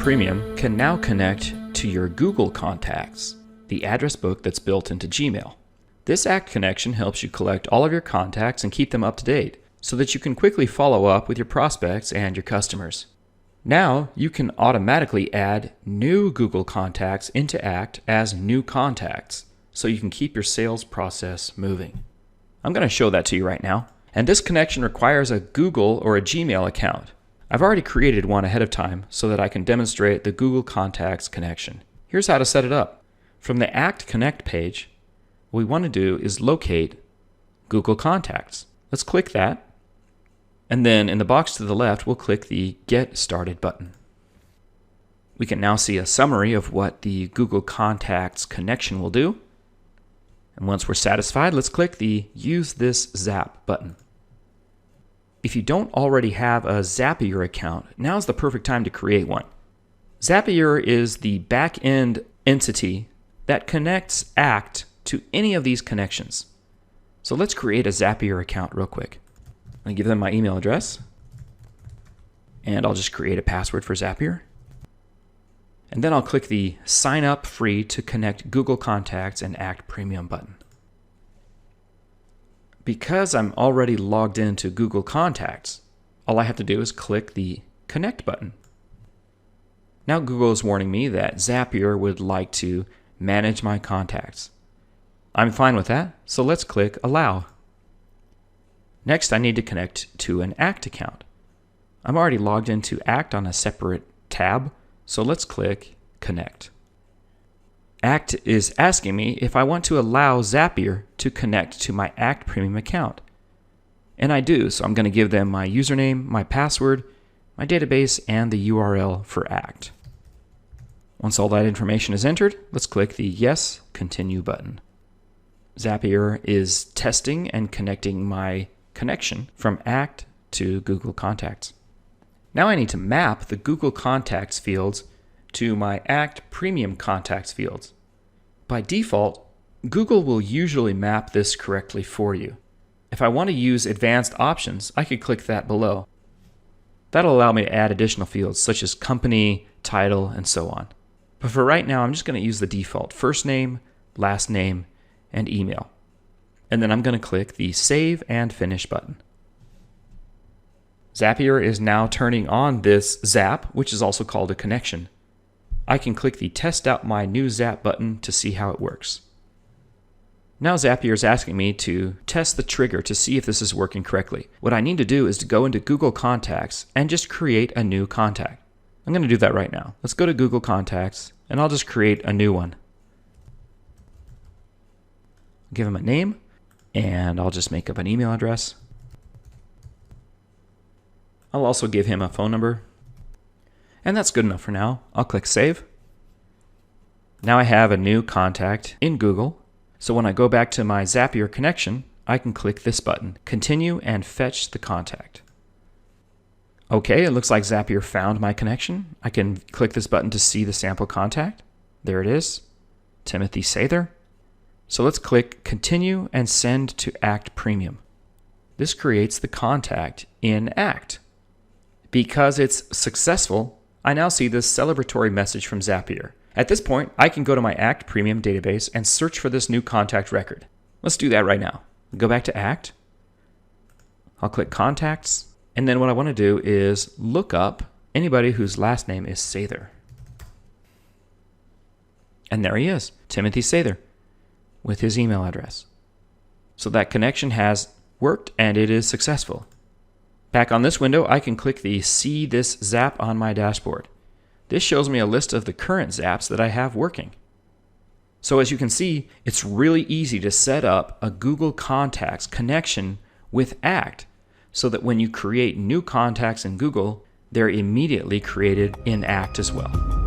Premium can now connect to your Google Contacts, the address book that's built into Gmail. This ACT connection helps you collect all of your contacts and keep them up to date so that you can quickly follow up with your prospects and your customers. Now you can automatically add new Google Contacts into ACT as new contacts so you can keep your sales process moving. I'm going to show that to you right now. And this connection requires a Google or a Gmail account. I've already created one ahead of time so that I can demonstrate the Google Contacts connection. Here's how to set it up. From the ACT Connect page, what we want to do is locate Google Contacts. Let's click that. And then in the box to the left, we'll click the Get Started button. We can now see a summary of what the Google Contacts connection will do. And once we're satisfied, let's click the Use This Zap button. If you don't already have a Zapier account, now's the perfect time to create one. Zapier is the back-end entity that connects ACT to any of these connections. So let's create a Zapier account real quick. I'm going to give them my email address, and I'll just create a password for Zapier. And then I'll click the Sign Up Free to Connect Google Contacts and ACT Premium button. Because I'm already logged into Google Contacts, all I have to do is click the Connect button. Now Google is warning me that Zapier would like to manage my contacts. I'm fine with that, so let's click Allow. Next, I need to connect to an ACT account. I'm already logged into ACT on a separate tab, so let's click Connect. ACT is asking me if I want to allow Zapier to connect to my ACT Premium account. And I do, so I'm going to give them my username, my password, my database, and the URL for ACT. Once all that information is entered, let's click the Yes, Continue button. Zapier is testing and connecting my connection from ACT to Google Contacts. Now I need to map the Google Contacts fields to my ACT Premium Contacts fields. By default, Google will usually map this correctly for you. If I want to use advanced options, I could click that below. That'll allow me to add additional fields such as company, title, and so on. But for right now, I'm just going to use the default first name, last name, and email. And then I'm going to click the Save and Finish button. Zapier is now turning on this Zap, which is also called a connection. I can click the Test Out My New Zap button to see how it works. Now Zapier is asking me to test the trigger to see if this is working correctly. What I need to do is to go into Google Contacts and just create a new contact. I'm going to do that right now. Let's go to Google Contacts, and I'll just create a new one. Give him a name, and I'll just make up an email address. I'll also give him a phone number. And that's good enough for now. I'll click Save. Now I have a new contact in Google. So when I go back to my Zapier connection, I can click this button, Continue and Fetch the Contact. Okay, it looks like Zapier found my connection. I can click this button to see the sample contact. There it is, Timothy Sather. So let's click Continue and Send to ACT Premium. This creates the contact in ACT. Because it's successful, I now see this celebratory message from Zapier. At this point, I can go to my ACT Premium database and search for this new contact record. Let's do that right now. Go back to ACT. I'll click Contacts. And then what I want to do is look up anybody whose last name is Sather. And there he is, Timothy Sather, with his email address. So that connection has worked and it is successful. Back on this window, I can click the See This Zap on my dashboard. This shows me a list of the current zaps that I have working. So as you can see, it's really easy to set up a Google Contacts connection with ACT so that when you create new contacts in Google, they're immediately created in ACT as well.